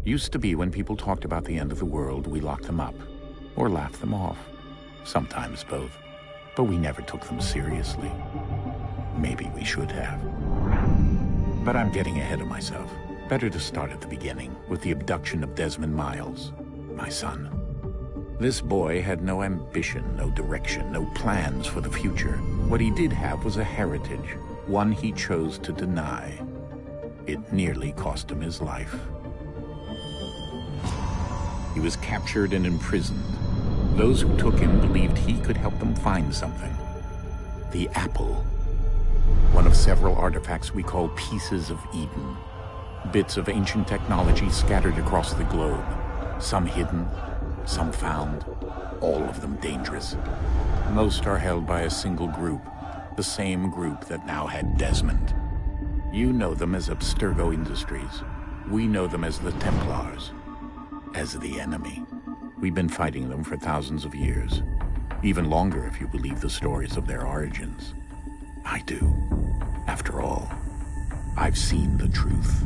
Used to be when people talked about the end of the world, we locked them up, or laughed them off. Sometimes both. But we never took them seriously. Maybe we should have. But I'm getting ahead of myself. Better to start at the beginning, with the abduction of Desmond Miles, my son. This boy had no ambition, no direction, no plans for the future. What he did have was a heritage, one he chose to deny. It nearly cost him his life. He was captured and imprisoned. Those who took him believed he could help them find something. The apple. One of several artifacts we call Pieces of Eden. Bits of ancient technology scattered across the globe. Some hidden, some found, all of them dangerous. Most are held by a single group, the same group that now had Desmond. You know them as Abstergo Industries. We know them as the Templars. As the enemy. We've been fighting them for thousands of years. Even longer if you believe the stories of their origins. I do. After all, I've seen the truth.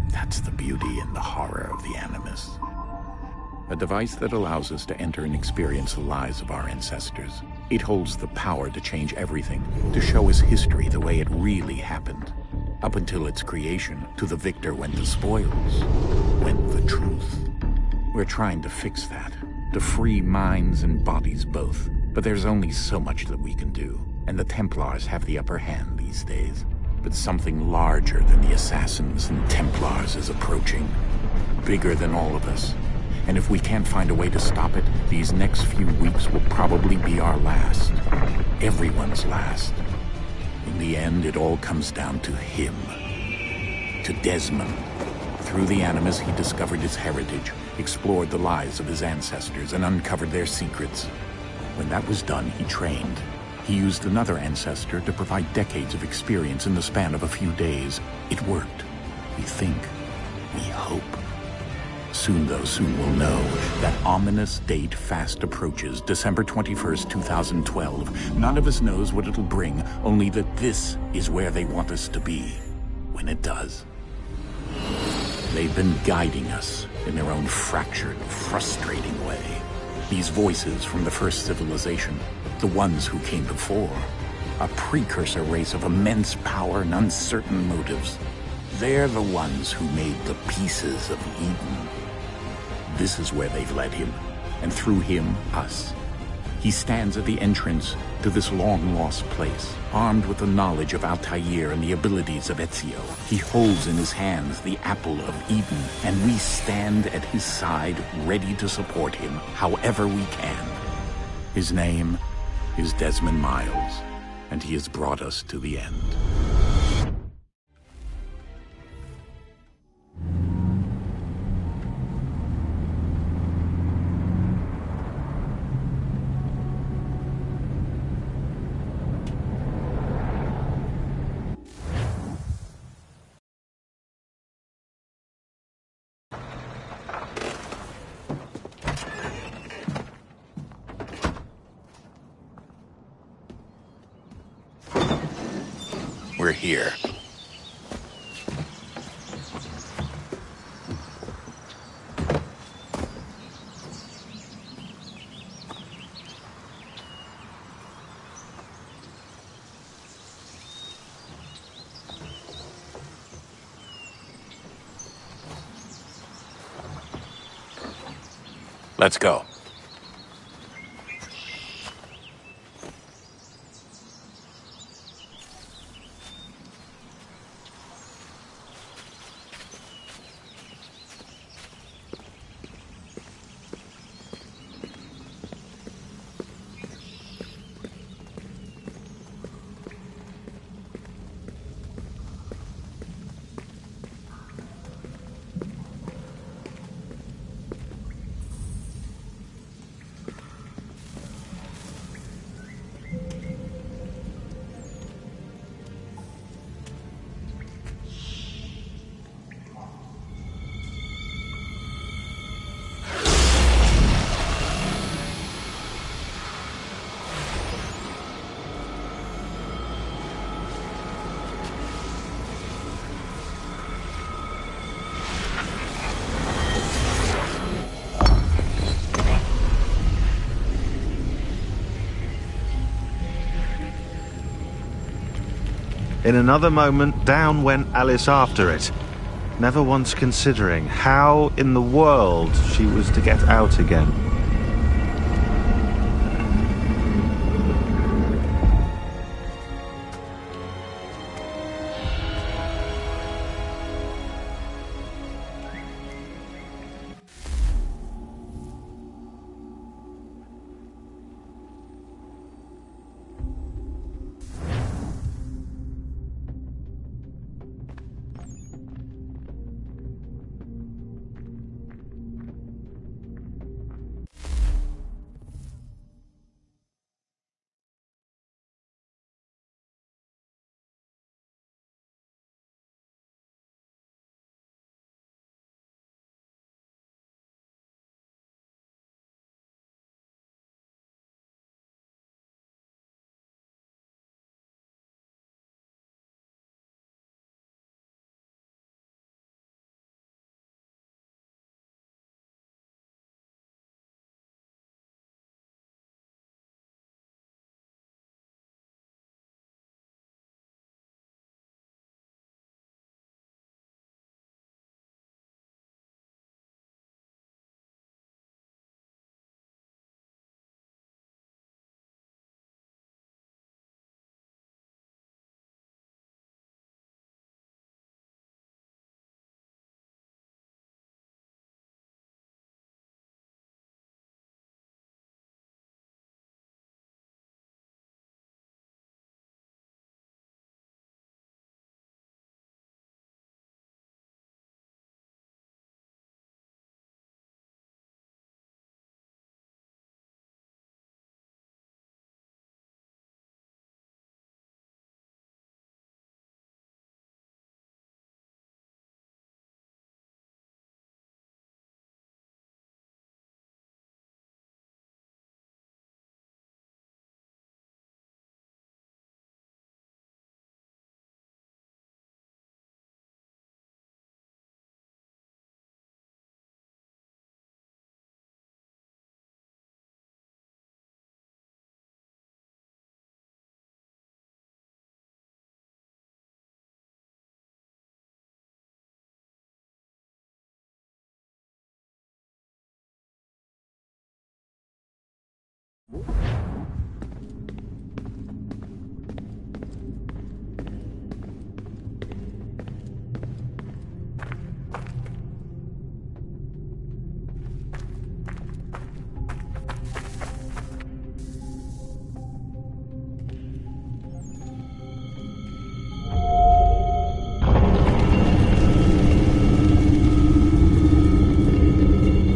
That's the beauty and the horror of the Animus. A device that allows us to enter and experience the lives of our ancestors. It holds the power to change everything, to show us history the way it really happened. Up until its creation, to the victor went the spoils, went the truth. We're trying to fix that, to free minds and bodies both. But there's only so much that we can do, and the Templars have the upper hand these days. But something larger than the Assassins and Templars is approaching, bigger than all of us. And if we can't find a way to stop it, these next few weeks will probably be our last. Everyone's last. In the end, it all comes down to him. To Desmond. Through the Animus, he discovered his heritage, explored the lives of his ancestors, and uncovered their secrets. When that was done, he trained. He used another ancestor to provide decades of experience in the span of a few days. It worked. We think. We hope. Soon, though, soon we'll know. That ominous date fast approaches, December 21st, 2012. None of us knows what it'll bring, only that this is where they want us to be. When it does. They've been guiding us in their own fractured, frustrating way. These voices from the first civilization, the ones who came before, a precursor race of immense power and uncertain motives. They're the ones who made the Pieces of Eden. This is where they've led him, and through him, us. He stands at the entrance to this long-lost place, armed with the knowledge of Altair and the abilities of Ezio. He holds in his hands the Apple of Eden, and we stand at his side, ready to support him however we can. His name is Desmond Miles, and he has brought us to the end. We're here. Let's go. In another moment, down went Alice after it, never once considering how in the world she was to get out again.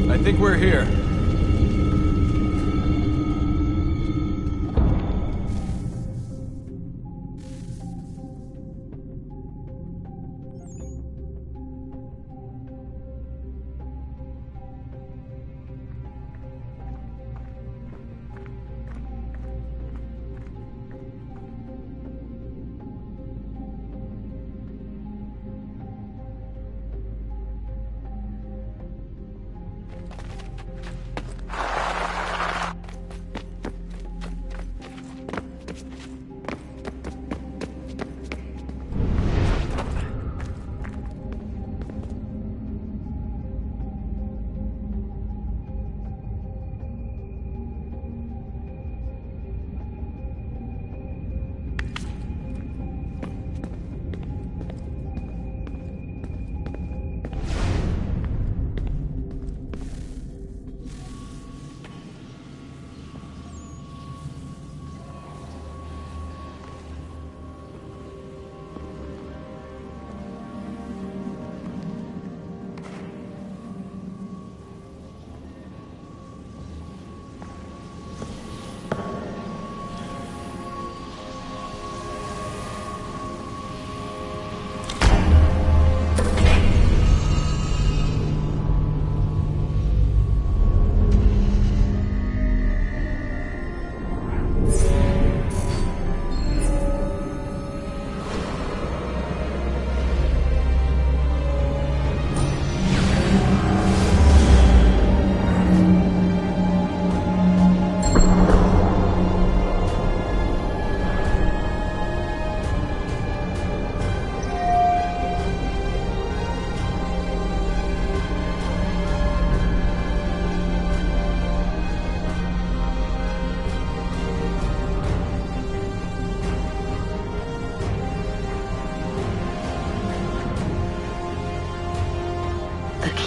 I think we're here.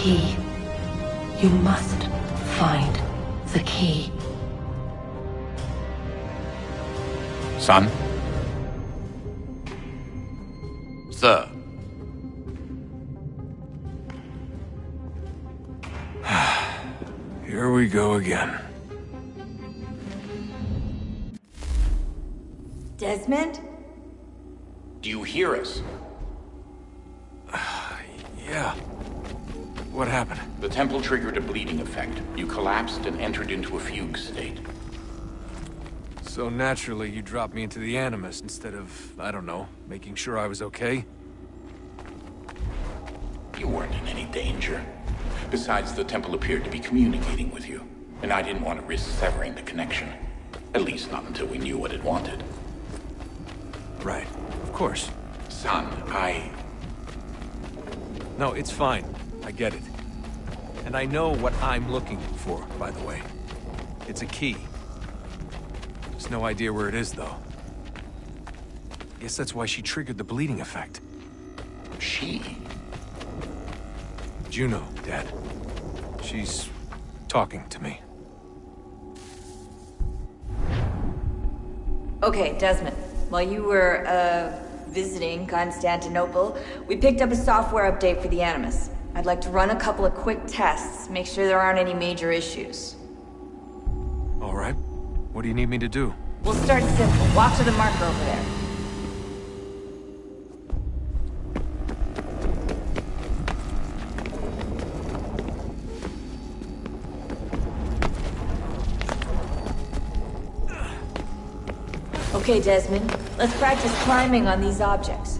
key. You must find the key. Son? Sir. Here we go again. Desmond? Do you hear us? Yeah. What happened? The temple triggered a bleeding effect. You collapsed and entered into a fugue state. So naturally, you dropped me into the Animus instead of, I don't know, making sure I was okay? You weren't in any danger. Besides, the temple appeared to be communicating with you, and I didn't want to risk severing the connection. At least not until we knew what it wanted. Right. Of course. Son, No, it's fine. I get it. And I know what I'm looking for, by the way. It's a key. Just no idea where it is, though. Guess that's why she triggered the bleeding effect. She? Juno, Dad. She's talking to me. Okay, Desmond. While you were, visiting Constantinople, we picked up a software update for the Animus. I'd like to run a couple of quick tests, make sure there aren't any major issues. All right. What do you need me to do? We'll start simple. Walk to the marker over there. Okay, Desmond. Let's practice climbing on these objects.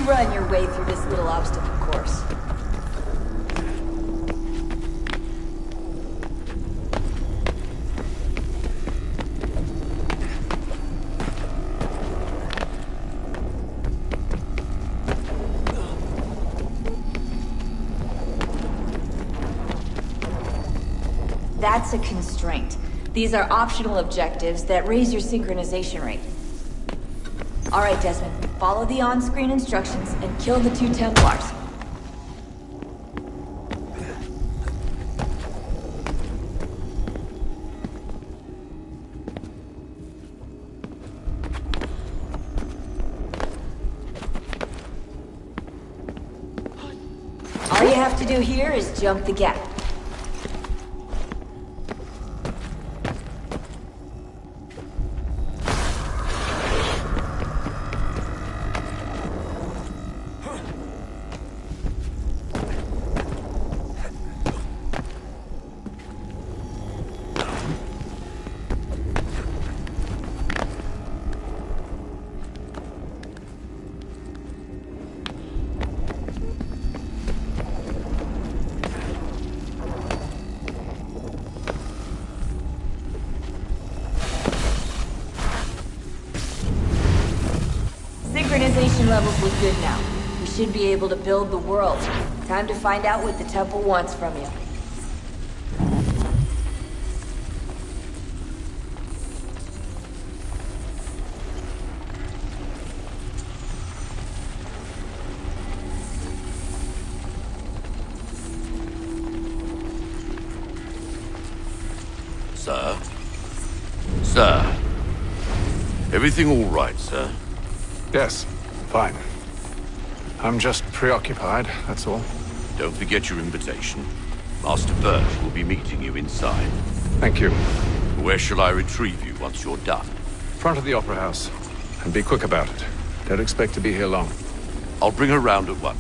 Run your way through this little obstacle course. That's a constraint. These are optional objectives that raise your synchronization rate. All right, Desmond. Follow the on-screen instructions and kill the 2 Templars. All you have to do here is jump the gap. Synchronization levels look good now. We should be able to build the world. Time to find out what the temple wants from you. Sir? Sir? Everything all right, sir? Yes, fine. I'm just preoccupied, that's all. Don't forget your invitation. Master Birch will be meeting you inside. Thank you. Where shall I retrieve you once you're done? Front of the Opera House. And be quick about it. Don't expect to be here long. I'll bring her round at once.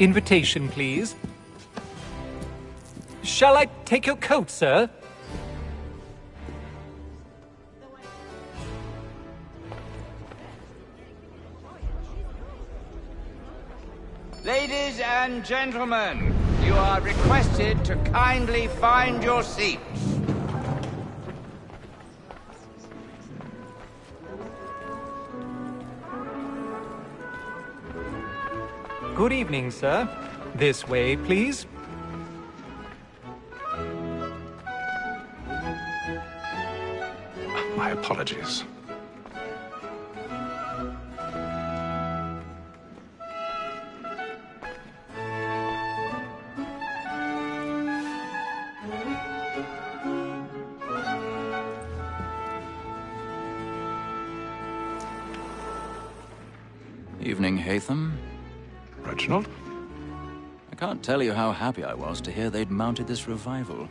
Invitation, please. Shall I take your coat, sir? Ladies and gentlemen, you are requested to kindly find your seats. Good evening, sir. This way, please. My apologies. Evening, Hatham. Reginald? I can't tell you how happy I was to hear they'd mounted this revival.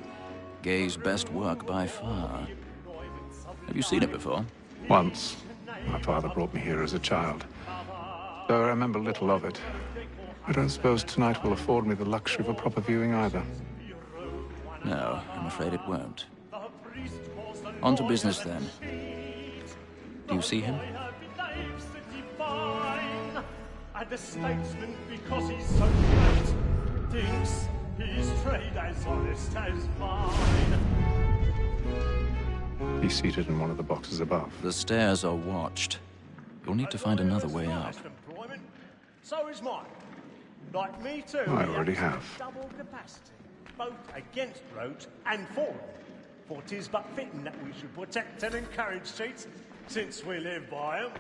Gay's best work by far. Have you seen it before? Once. My father brought me here as a child. Though I remember little of it. I don't suppose tonight will afford me the luxury of a proper viewing either. No, I'm afraid it won't. On to business, then. Do you see him? And the statesman, because he's so great, thinks his trade as honest as mine. He's seated in one of the boxes above. The stairs are watched. You'll need to find another way up. So is mine. Like me too. I already have. Double capacity, both against roads and for them. For 'tis but fitting that we should protect and encourage cheats, since we live by 'em.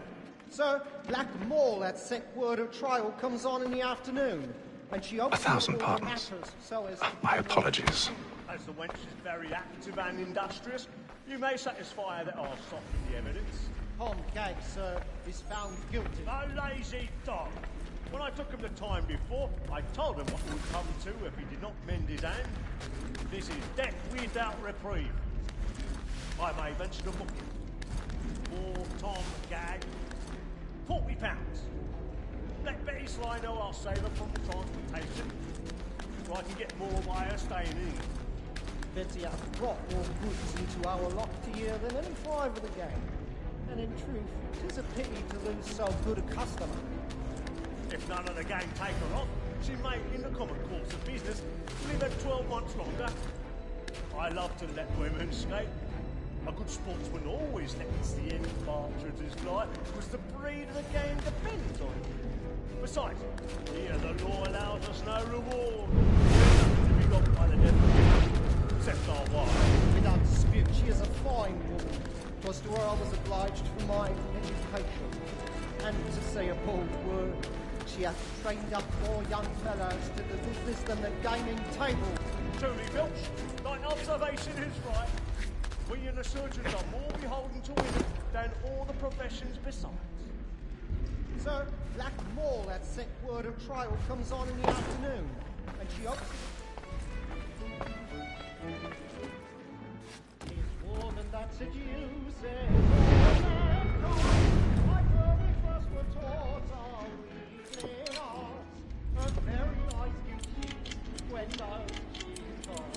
Sir, Black Mall at sick word of trial comes on in the afternoon, and she opens 1,000 all the pardons. matters, so as My apologies. As the wench is very active and industrious, you may satisfy her that I'll soften the evidence. Tom Gag, sir, is found guilty. A lazy dog. When I took him the time before, I told him what would come to if he did not mend his hand. This is death without reprieve. I may venture to book him. For Tom Gag, £40. Let Betty Sly know I'll save her from transportation, so I can get more by her staying in. Betty hath brought more goods into our locked year than any five of the gang. And in truth, 'tis a pity to lose so good a customer. If none of the gang take her on, she may, in the common course of business, live her 12 months longer. I love to let women skate. A good sportsman always lets the end partridges fly, because the breed of the game depends on it. Besides, here the law allows us no reward. To be got by the devil, except our wife. Without dispute, she is a fine woman. 'Twas to her I was obliged for my education. And to say a bold word, she hath trained up more young fellows to the business than the gaming table. Truly, Filch, thy observation is right. We and the surgeons are more beholden to women than all the professions besides. Sir, Black Mall at sick word of trial comes on in the afternoon, and she opens... This woman that seduces mankind, like where we first were taught our weakling arts, a very nice beauty when those she's on.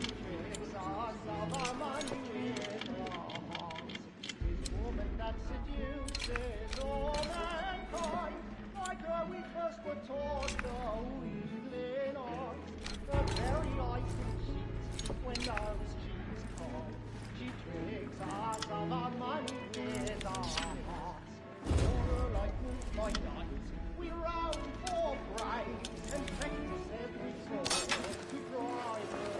She tricks us of our money with her hearts. This woman that seduces all mankind, like where we first were taught our weakling arts, a very nice beauty when those she's on. She tricks us of our money with her hearts. For like moonlight nights, we round for bright and practice every sword to drive her.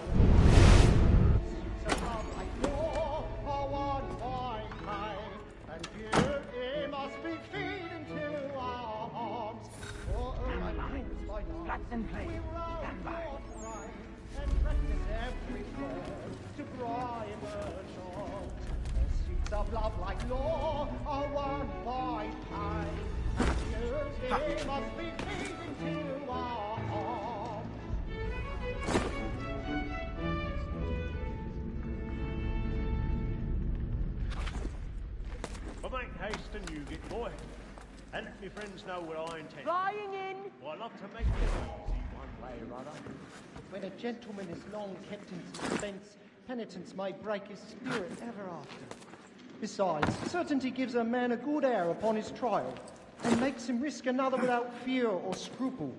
Suits of love like law are won by time, and beauty must be feeding to our arms. For like moonlight nights, we round for bright and practice every sword to bribe her charms. Pursuits of love like law are won by time, and beauty must be feeding to our arms. But make haste and you get boy, and let me friends know what I intend. Flying in! Well, I love to make it easy one way, brother. When a gentleman is long kept in suspense, penitence may break his spirit ever after. Besides, certainty gives a man a good air upon his trial, and makes him risk another without fear or scruple.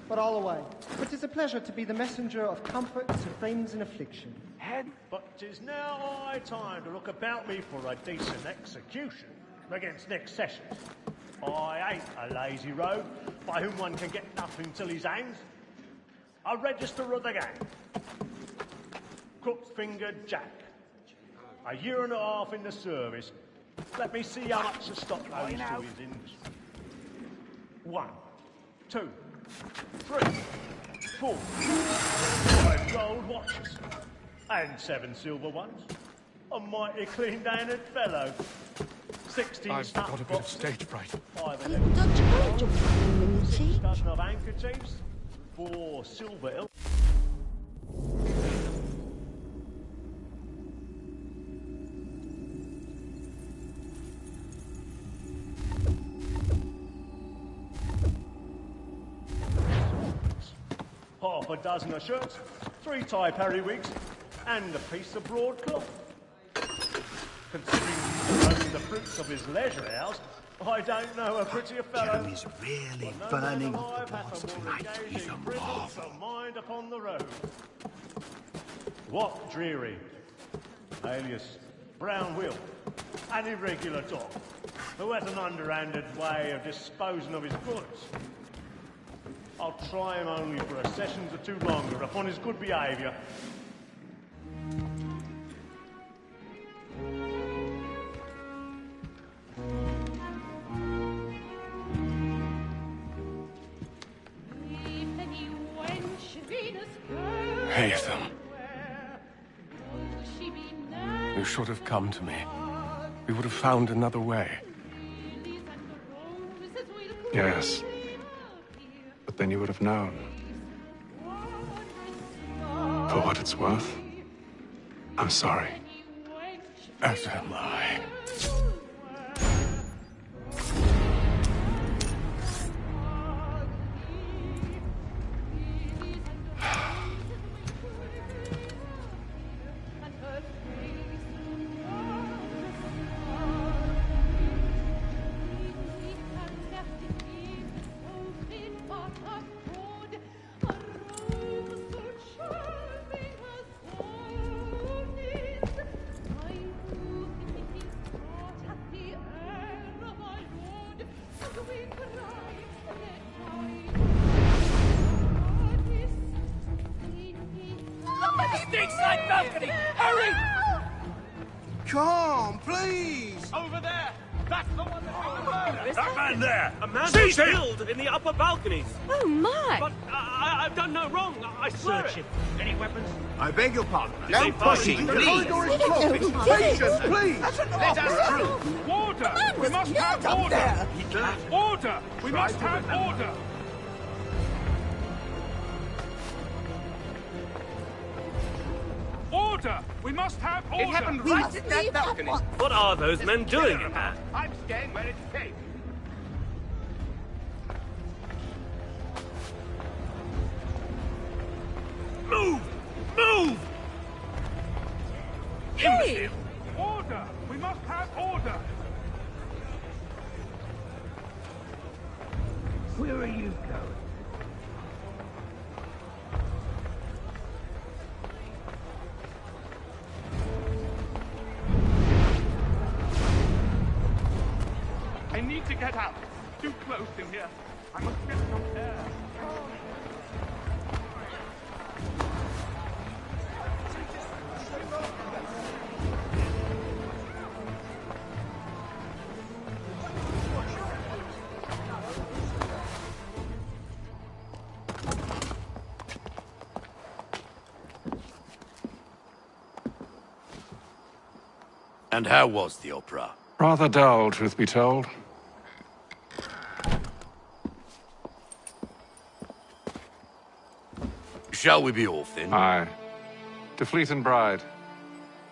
But all away, for 'tis a pleasure to be the messenger of comfort to friends in affliction. But 'tis now high time to look about me for a decent execution against next session. I ain't a lazy rogue by whom one can get nothing till he's hanged. A register of the gang. Crook-fingered Jack. A year and a half in the service. Let me see how much the stock owes to his industry. 1, 2, 3, 4, 5 gold watches. And 7 silver ones. A mighty clean-handed fellow. 16 I've snuff got a bit of boxes, stage fright. 5 Are you Dutch Belgium, six dozen of handkerchiefs, 4 silver. Half a dozen of shirts, 3 tie periwigs, and a piece of broadcloth. Considering he's only the fruits of his leisure hours, I don't know a prettier fellow. Jeremy's really burning up the boards tonight. He's a marvel. Mind upon the road. What dreary, alias Brown Will, an irregular dog, who has an underhanded way of disposing of his goods. I'll try him only for a session or 2 longer upon his good behaviour. Hatham. You should have come to me. We would have found another way. Yes. But then you would have known. For what it's worth, I'm sorry. As am I. Side balcony! Hurry! Come, please! Over there! That's the one that's been murdered! That man there! A man Seize him! killed in the upper balconies! Oh, my! But I've done no wrong. I swear it. Any weapons? I beg your pardon. No pushing, please! Patience, please! Let us through! Order! We must have order! Order! We must have order! Order! We must have order! It happened right at that balcony. What are those men doing in there? I'm staying where it's safe. Move! Move! Hey! Order! We must have order! Where are you going? I need to get out. Too close in here. I must get some air. And how was the opera? Rather dull, truth be told. Shall we be off then? Aye. To Fleet and Bride.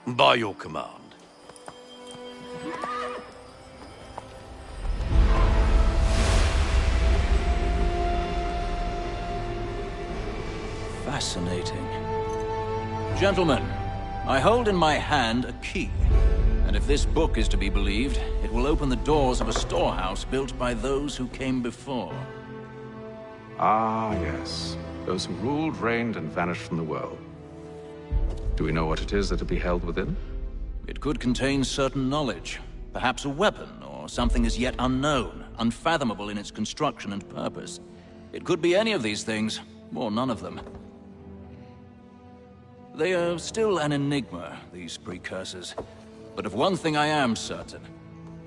By your command. fascinating. Gentlemen, I hold in my hand a key. And if this book is to be believed, it will open the doors of a storehouse built by those who came before. Ah, yes. Those who ruled, reigned, and vanished from the world. Do we know what it is that will be held within? It could contain certain knowledge. Perhaps a weapon, or something as yet unknown, unfathomable in its construction and purpose. It could be any of these things, or none of them. They are still an enigma, these precursors. But of one thing I am certain.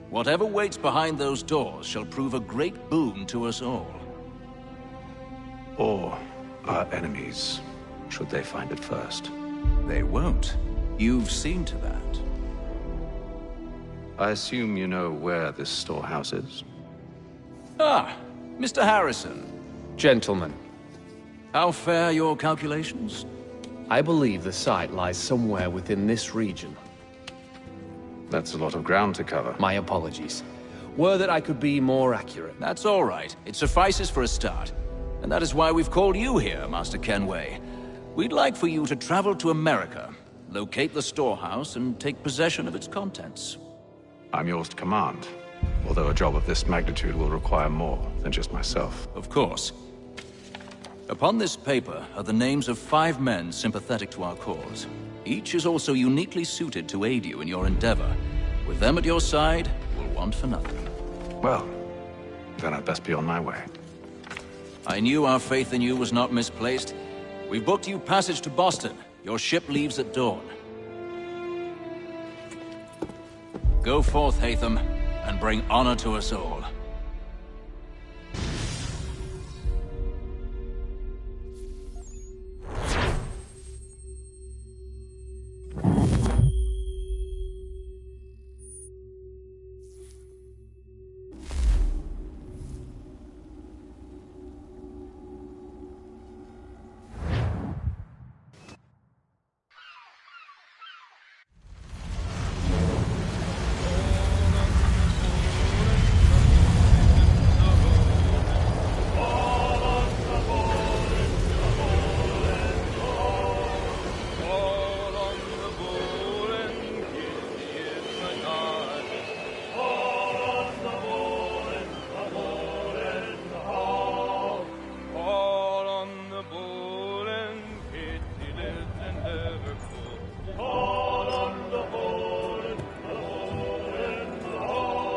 Whatever waits behind those doors shall prove a great boon to us all. Or our enemies, should they find it first. They won't. You've seen to that. I assume you know where this storehouse is? Ah, Mr. Harrison. Gentlemen, How fare your calculations? I believe the site lies somewhere within this region. That's a lot of ground to cover. My apologies. Were that I could be more accurate. That's all right. It suffices for a start. And that is why we've called you here, Master Kenway. We'd like for you to travel to America, locate the storehouse, and take possession of its contents. I'm yours to command, although a job of this magnitude will require more than just myself. Of course. Upon this paper are the names of 5 men sympathetic to our cause. Each is also uniquely suited to aid you in your endeavor. With them at your side, we'll want for nothing. Well, then I'd best be on my way. I knew our faith in you was not misplaced. We've booked you passage to Boston. Your ship leaves at dawn. Go forth, Hatham, and bring honor to us all.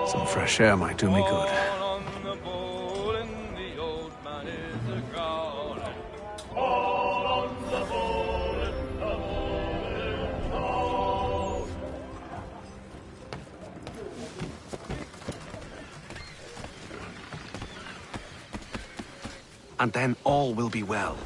Some fresh air might do me good. And then all will be well.